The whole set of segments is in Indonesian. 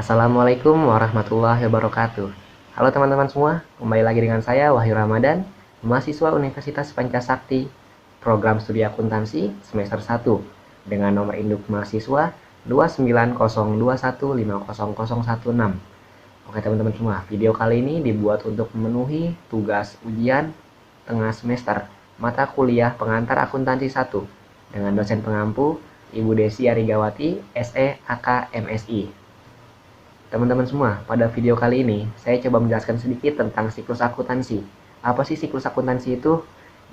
Assalamualaikum warahmatullahi wabarakatuh. Halo teman-teman semua, kembali lagi dengan saya Wahyu Ramadan, mahasiswa Universitas Pancasakti, program studi akuntansi semester 1, dengan nomor induk mahasiswa 29021500016. Oke teman-teman semua, video kali ini dibuat untuk memenuhi tugas ujian tengah semester mata kuliah pengantar akuntansi 1 dengan dosen pengampu Ibu Desi Arigawati, SE, AK, MSI. Teman-teman semua, pada video kali ini saya coba menjelaskan sedikit tentang siklus akuntansi. Apa sih siklus akuntansi itu?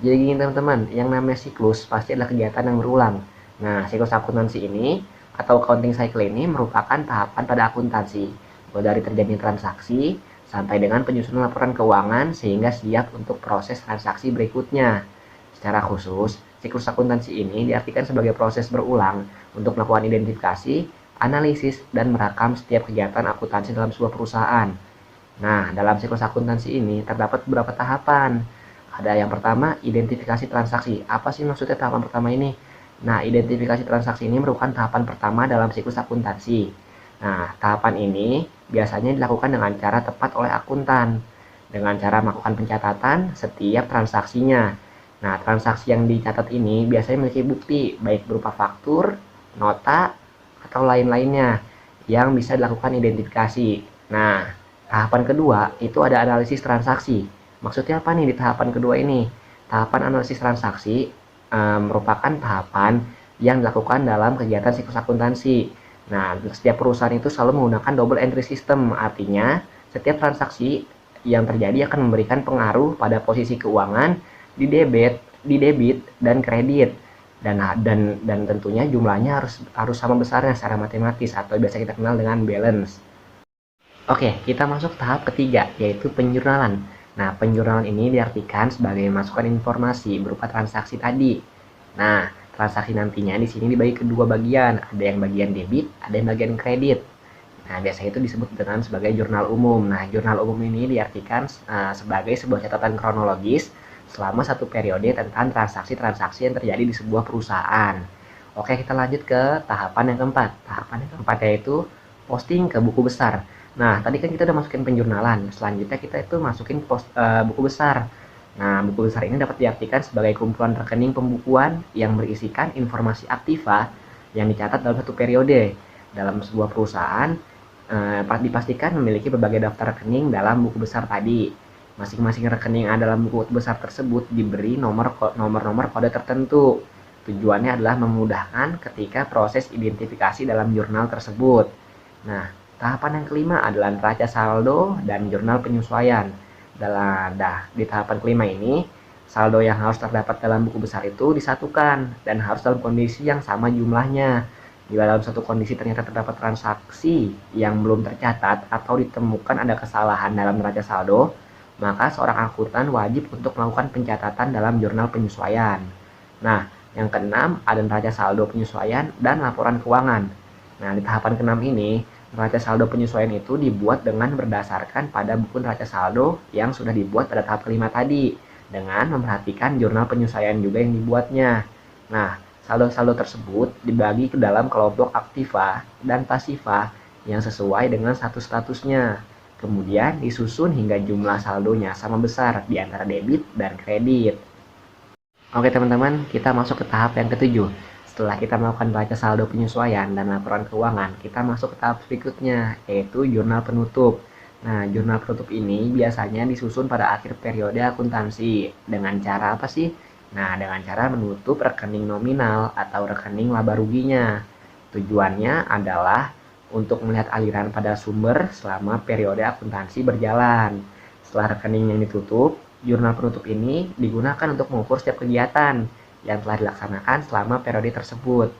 Jadi gini teman-teman, yang namanya siklus pasti adalah kegiatan yang berulang. Nah, siklus akuntansi ini atau accounting cycle ini merupakan tahapan pada akuntansi, mulai dari terjadinya transaksi sampai dengan penyusunan laporan keuangan sehingga siap untuk proses transaksi berikutnya. Secara khusus, siklus akuntansi ini diartikan sebagai proses berulang untuk melakukan identifikasi, analisis, dan merakam setiap kegiatan akuntansi dalam sebuah perusahaan. Nah, dalam siklus akuntansi ini terdapat beberapa tahapan. Ada yang pertama, identifikasi transaksi. Apa sih maksudnya tahapan pertama ini? Nah, identifikasi transaksi ini merupakan tahapan pertama dalam siklus akuntansi. Nah, tahapan ini biasanya dilakukan dengan cara tepat oleh akuntan, dengan cara melakukan pencatatan setiap transaksinya. Nah, transaksi yang dicatat ini biasanya memiliki bukti, baik berupa faktur, nota, atau lain-lainnya yang bisa dilakukan identifikasi. Nah, tahapan kedua itu ada analisis transaksi. Maksudnya apa nih di tahapan kedua ini? Tahapan analisis transaksi merupakan tahapan yang dilakukan dalam kegiatan siklus akuntansi. Nah, setiap perusahaan itu selalu menggunakan double entry system, artinya setiap transaksi yang terjadi akan memberikan pengaruh pada posisi keuangan di debit dan kredit. Dan tentunya jumlahnya harus sama besarnya secara matematis atau biasa kita kenal dengan balance. Oke, kita masuk tahap ketiga, yaitu penjurnalan. Nah, penjurnalan ini diartikan sebagai masukan informasi berupa transaksi tadi. Nah, transaksi nantinya di sini dibagi kedua bagian, ada yang bagian debit, ada yang bagian kredit. Nah, biasanya itu disebut dengan sebagai jurnal umum. Nah, jurnal umum ini diartikan sebagai sebuah catatan kronologis selama satu periode tentang transaksi-transaksi yang terjadi di sebuah perusahaan. Oke, kita lanjut ke tahapan yang keempat. Tahapan yang keempat yaitu posting ke buku besar. Nah, tadi kan kita udah masukin penjurnalan. Selanjutnya kita itu masukin buku besar. Nah, buku besar ini dapat diartikan sebagai kumpulan rekening pembukuan yang berisikan informasi aktiva yang dicatat dalam satu periode. Dalam sebuah perusahaan, dipastikan memiliki berbagai daftar rekening dalam buku besar tadi. Masing-masing rekening yang ada dalam buku besar tersebut diberi nomor-nomor kode tertentu. Tujuannya adalah memudahkan ketika proses identifikasi dalam jurnal tersebut. Nah, tahapan yang kelima adalah neraca saldo dan jurnal penyesuaian. Di tahapan kelima ini, saldo yang harus terdapat dalam buku besar itu disatukan dan harus dalam kondisi yang sama jumlahnya. Jika dalam satu kondisi ternyata terdapat transaksi yang belum tercatat atau ditemukan ada kesalahan dalam neraca saldo, maka seorang akuntan wajib untuk melakukan pencatatan dalam jurnal penyesuaian. Nah, yang keenam ada neraca saldo penyesuaian dan laporan keuangan. Nah, di tahapan keenam ini, neraca saldo penyesuaian itu dibuat dengan berdasarkan pada buku neraca saldo yang sudah dibuat pada tahap kelima tadi, dengan memperhatikan jurnal penyesuaian juga yang dibuatnya. Nah, saldo-saldo tersebut dibagi ke dalam kelompok aktiva dan pasiva yang sesuai dengan statusnya. Kemudian disusun hingga jumlah saldonya sama besar di antara debit dan kredit. Oke teman-teman, kita masuk ke tahap yang ketujuh. Setelah kita melakukan baca saldo penyesuaian dan laporan keuangan, kita masuk ke tahap berikutnya, yaitu jurnal penutup. Nah, jurnal penutup ini biasanya disusun pada akhir periode akuntansi. Dengan cara apa sih? Nah, dengan cara menutup rekening nominal atau rekening laba ruginya. Tujuannya adalah untuk melihat aliran pada sumber selama periode akuntansi berjalan. Setelah rekening yang ditutup, jurnal penutup ini digunakan untuk mengukur setiap kegiatan yang telah dilaksanakan selama periode tersebut.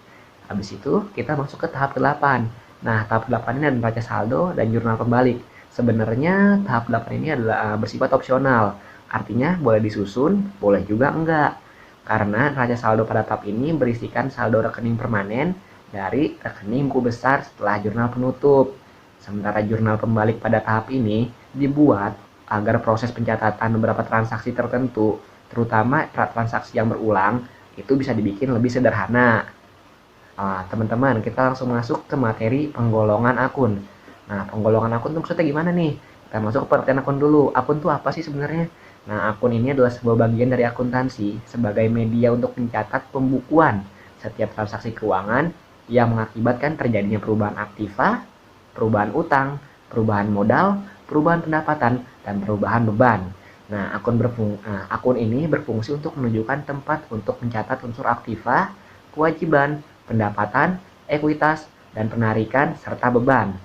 Habis itu, kita masuk ke tahap 8. Nah, tahap 8 ini ada neraca saldo dan jurnal pembalik. Sebenarnya tahap 8 ini adalah bersifat opsional. Artinya boleh disusun, boleh juga enggak. Karena neraca saldo pada tahap ini berisikan saldo rekening permanen dari rekening buku besar setelah jurnal penutup. Sementara jurnal pembalik pada tahap ini dibuat agar proses pencatatan beberapa transaksi tertentu, terutama transaksi yang berulang, itu bisa dibikin lebih sederhana. Teman-teman, kita langsung masuk ke materi penggolongan akun. Nah, penggolongan akun tuh maksudnya gimana nih? Kita masuk ke pengertian akun dulu. Akun tuh apa sih sebenarnya? Nah, akun ini adalah sebuah bagian dari akuntansi sebagai media untuk mencatat pembukuan setiap transaksi keuangan yang mengakibatkan terjadinya perubahan aktiva, perubahan utang, perubahan modal, perubahan pendapatan, dan perubahan beban. Nah, akun ini berfungsi untuk menunjukkan tempat untuk mencatat unsur aktiva, kewajiban, pendapatan, ekuitas, dan penarikan, serta beban.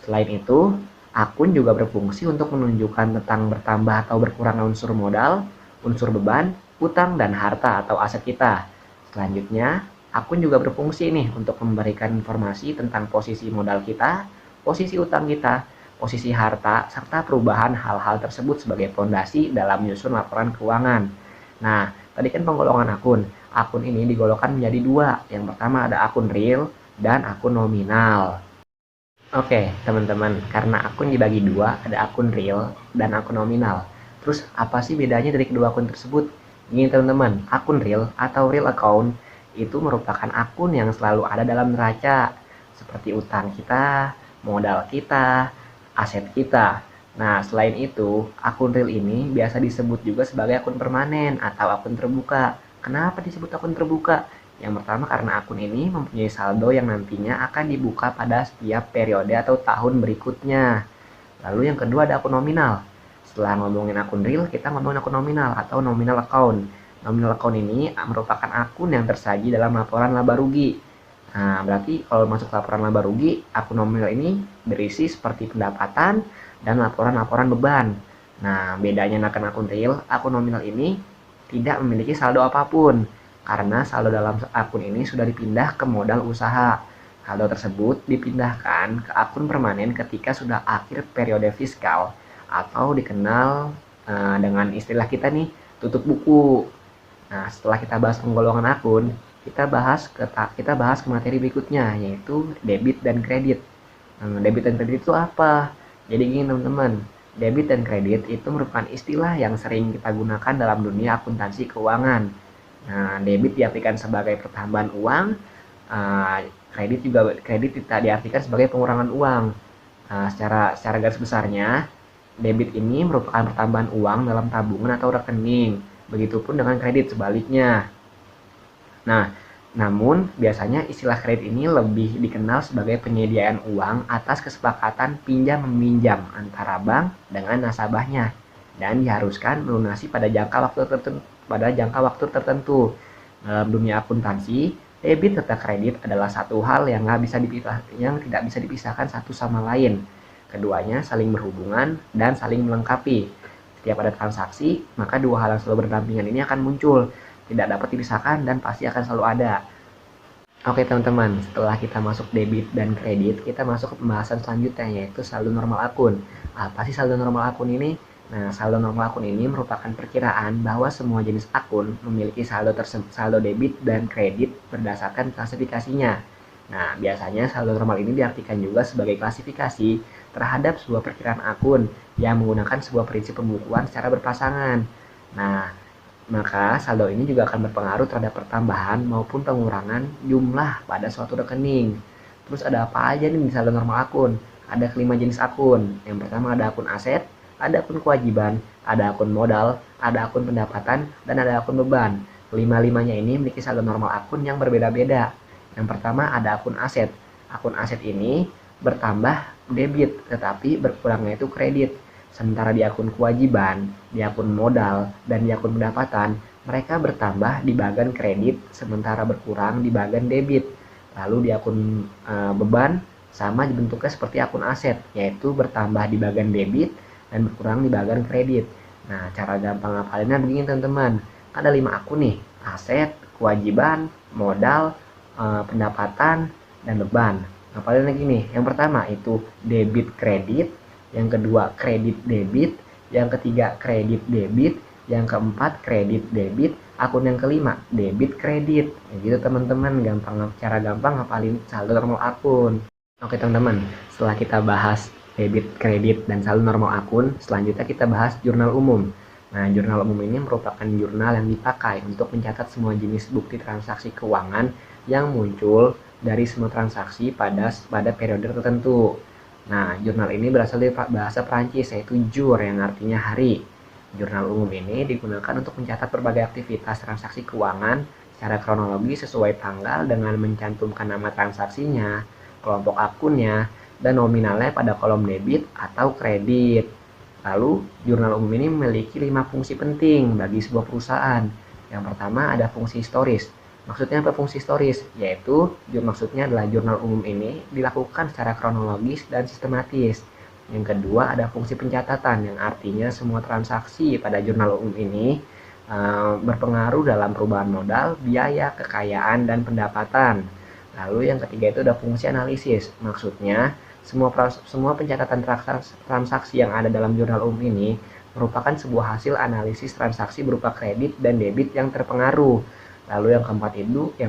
Selain itu, akun juga berfungsi untuk menunjukkan tentang bertambah atau berkurangnya unsur modal, unsur beban, utang, dan harta atau aset kita. Selanjutnya, akun juga berfungsi nih untuk memberikan informasi tentang posisi modal kita, posisi utang kita, posisi harta, serta perubahan hal-hal tersebut sebagai fondasi dalam menyusun laporan keuangan. Nah, tadi kan penggolongan akun. Akun ini digolongkan menjadi dua. Yang pertama ada akun real dan akun nominal. Oke, teman-teman, karena akun dibagi dua, ada akun real dan akun nominal. Terus, apa sih bedanya dari kedua akun tersebut? Gini, teman-teman, akun real atau real account itu merupakan akun yang selalu ada dalam neraca, seperti utang kita, modal kita, aset kita. Nah, selain itu, akun real ini biasa disebut juga sebagai akun permanen atau akun terbuka. Kenapa disebut akun terbuka? Yang pertama karena akun ini mempunyai saldo yang nantinya akan dibuka pada setiap periode atau tahun berikutnya. Lalu yang kedua ada akun nominal. Setelah ngomongin akun real, kita ngomongin akun nominal atau nominal account. Nominal account ini merupakan akun yang tersaji dalam laporan laba rugi. Nah, berarti kalau masuk laporan laba rugi, akun nominal ini berisi seperti pendapatan dan laporan-laporan beban. Nah, bedanya dengan akun real, akun nominal ini tidak memiliki saldo apapun karena saldo dalam akun ini sudah dipindah ke modal usaha. Saldo tersebut dipindahkan ke akun permanen ketika sudah akhir periode fiskal atau dikenal dengan istilah kita nih, tutup buku. Nah, setelah kita bahas penggolongan akun, kita bahas ke materi berikutnya, yaitu debit dan kredit. Debit dan kredit itu apa? Jadi gini teman-teman, debit dan kredit itu merupakan istilah yang sering kita gunakan dalam dunia akuntansi keuangan. Nah, debit diartikan sebagai pertambahan uang, kredit tidak diartikan sebagai pengurangan uang. Secara garis besarnya, debit ini merupakan pertambahan uang dalam tabungan atau rekening. Begitupun dengan kredit sebaliknya. Nah, namun biasanya istilah kredit ini lebih dikenal sebagai penyediaan uang atas kesepakatan pinjam-meminjam antara bank dengan nasabahnya dan diharuskan melunasi pada jangka waktu tertentu. Dalam dunia akuntansi, debit serta kredit adalah satu hal yang tidak bisa dipisahkan satu sama lain. Keduanya saling berhubungan dan saling melengkapi. Setiap ada transaksi, maka dua hal yang selalu berdampingan ini akan muncul, tidak dapat dipisahkan dan pasti akan selalu ada. Oke teman-teman, setelah kita masuk debit dan kredit, kita masuk ke pembahasan selanjutnya, yaitu saldo normal akun. Apa sih saldo normal akun ini? Nah, saldo normal akun ini merupakan perkiraan bahwa semua jenis akun memiliki saldo debit dan kredit berdasarkan klasifikasinya. Nah, biasanya saldo normal ini diartikan juga sebagai klasifikasi terhadap sebuah perkiraan akun yang menggunakan sebuah prinsip pembukuan secara berpasangan. Nah, maka saldo ini juga akan berpengaruh terhadap pertambahan maupun pengurangan jumlah pada suatu rekening. Terus ada apa aja nih di saldo normal akun? Ada kelima jenis akun. Yang pertama ada akun aset, ada akun kewajiban, ada akun modal, ada akun pendapatan, dan ada akun beban. Kelima-limanya ini memiliki saldo normal akun yang berbeda-beda. Yang pertama ada akun aset. Akun aset ini bertambah debit, tetapi berkurangnya itu kredit. Sementara di akun kewajiban, di akun modal, dan di akun pendapatan, mereka bertambah di bagian kredit, sementara berkurang di bagian debit. Lalu di akun beban, sama bentuknya seperti akun aset, yaitu bertambah di bagian debit dan berkurang di bagian kredit. Nah, cara gampang ngapalinnya begini teman-teman. Ada 5 akun nih, aset, kewajiban, modal, pendapatan, dan beban. Ngapalin lagi nih, yang pertama itu debit kredit, yang kedua kredit debit, yang ketiga kredit debit, yang keempat kredit debit, akun yang kelima debit kredit. Ya gitu teman-teman, cara gampang ngapalin saldo normal akun. Oke teman-teman, setelah kita bahas debit, kredit, dan saldo normal akun, selanjutnya kita bahas jurnal umum. Nah, jurnal umum ini merupakan jurnal yang dipakai untuk mencatat semua jenis bukti transaksi keuangan yang muncul dari semua transaksi pada periode tertentu. Nah, jurnal ini berasal dari bahasa Prancis, yaitu jour yang artinya hari. Jurnal umum ini digunakan untuk mencatat berbagai aktivitas transaksi keuangan secara kronologis sesuai tanggal dengan mencantumkan nama transaksinya, kelompok akunnya, dan nominalnya pada kolom debit atau kredit. Lalu, jurnal umum ini memiliki 5 fungsi penting bagi sebuah perusahaan. Yang pertama ada fungsi historis. Maksudnya apa fungsi historis? Yaitu, maksudnya adalah jurnal umum ini dilakukan secara kronologis dan sistematis. Yang kedua ada fungsi pencatatan yang artinya semua transaksi pada jurnal umum ini berpengaruh dalam perubahan modal, biaya, kekayaan, dan pendapatan. Lalu yang ketiga itu ada fungsi analisis. Maksudnya semua pencatatan transaksi yang ada dalam jurnal umum ini merupakan sebuah hasil analisis transaksi berupa kredit dan debit yang terpengaruh. Lalu yang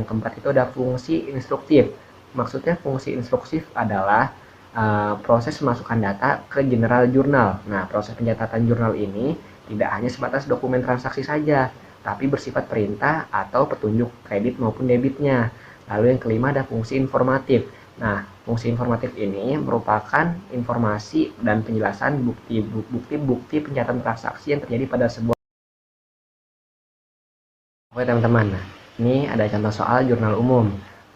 keempat itu ada fungsi instruktif. Maksudnya fungsi instruktif adalah proses memasukkan data ke general jurnal. Nah, proses pencatatan jurnal ini tidak hanya sebatas dokumen transaksi saja, tapi bersifat perintah atau petunjuk kredit maupun debitnya. Lalu yang kelima ada fungsi informatif. Nah, fungsi informatif ini merupakan informasi dan penjelasan bukti-bukti pencatatan transaksi yang terjadi pada sebuah. Oke teman-teman, nah ini ada contoh soal jurnal umum.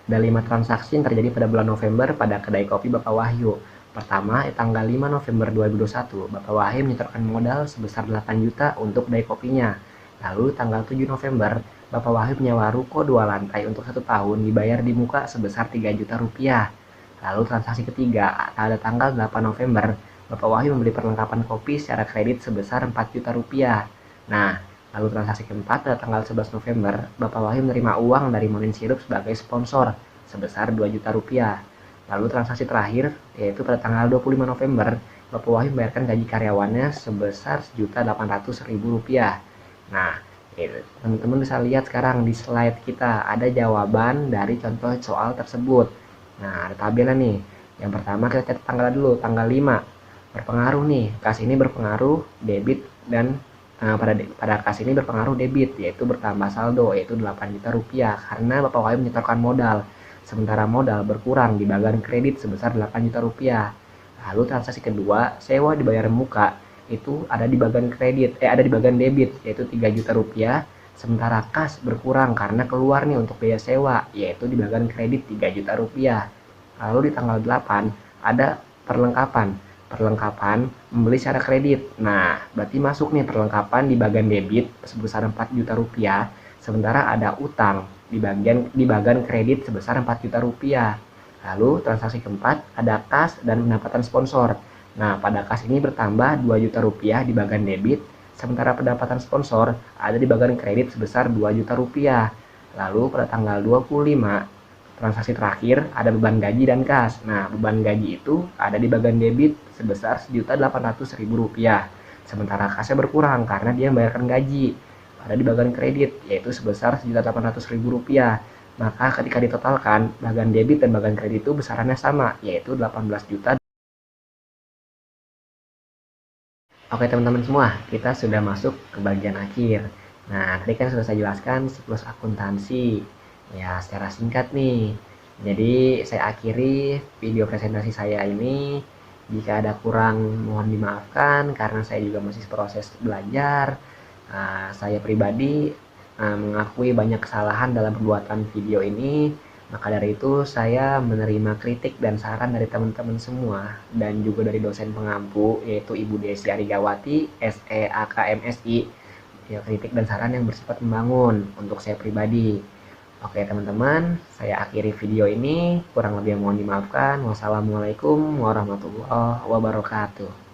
Ada 5 transaksi yang terjadi pada bulan November pada kedai kopi Bapak Wahyu. Pertama, tanggal 5 November 2021, Bapak Wahyu menyetorkan modal sebesar 8 juta untuk kedai kopinya. Lalu tanggal 7 November, Bapak Wahyu menyewa ruko 2 lantai untuk 1 tahun dibayar di muka sebesar 3 juta rupiah. Lalu transaksi ketiga, pada tanggal 8 November, Bapak Wahyu membeli perlengkapan kopi secara kredit sebesar 4 juta rupiah. Nah, lalu transaksi keempat pada tanggal 11 November, Bapak Wahyu menerima uang dari Morning Sirup sebagai sponsor sebesar 2 juta rupiah. Lalu transaksi terakhir, yaitu pada tanggal 25 November, Bapak Wahyu membayarkan gaji karyawannya sebesar Rp1.800.000. Nah, teman-teman bisa lihat sekarang di slide kita ada jawaban dari contoh soal tersebut. Nah, ada tabelnya nih. Yang pertama kita catat tanggal dulu, tanggal 5. Berpengaruh nih, kas ini berpengaruh debit dan pada kas ini berpengaruh debit, yaitu bertambah saldo, yaitu 8 juta rupiah karena Bapak Wahyu menyetorkan modal. Sementara modal berkurang di bagian kredit sebesar 8 juta rupiah. Lalu transaksi kedua, sewa dibayar muka, itu ada di bagian ada di bagian debit, yaitu 3 juta rupiah. Sementara kas berkurang karena keluar nih untuk biaya sewa, yaitu di bagian kredit 3 juta rupiah. Lalu di tanggal 8 ada perlengkapan membeli secara kredit. Nah, berarti masuk nih perlengkapan di bagian debit sebesar 4 juta rupiah, sementara ada utang di bagian kredit sebesar 4 juta rupiah. Lalu transaksi keempat ada kas dan pendapatan sponsor. Nah, pada kas ini bertambah 2 juta rupiah di bagian debit, sementara pendapatan sponsor ada di bagian kredit sebesar 2 juta rupiah. Lalu pada tanggal 25 transaksi terakhir ada beban gaji dan kas. Nah, beban gaji itu ada di bagian debit sebesar Rp1.800.000. Sementara kasnya berkurang karena dia membayarkan gaji. Ada di bagian kredit yaitu sebesar Rp1.800.000. Maka ketika ditotalkan, bagian debit dan bagian kredit itu besarannya sama, yaitu 18 juta. Oke teman-teman semua, kita sudah masuk ke bagian akhir. Nah, tadi kan sudah saya jelaskan siklus akuntansi. Ya, secara singkat nih. Jadi, saya akhiri video presentasi saya ini. Jika ada kurang, mohon dimaafkan karena saya juga masih proses belajar. Saya pribadi mengakui banyak kesalahan dalam pembuatan video ini. Maka dari itu, saya menerima kritik dan saran dari teman-teman semua dan juga dari dosen pengampu, yaitu Ibu Desi Arigawati, SEAKMSI. Ya, kritik dan saran yang bersifat membangun untuk saya pribadi. Oke teman-teman, saya akhiri video ini. Kurang lebih mohon dimaafkan. Wassalamualaikum warahmatullahi wabarakatuh.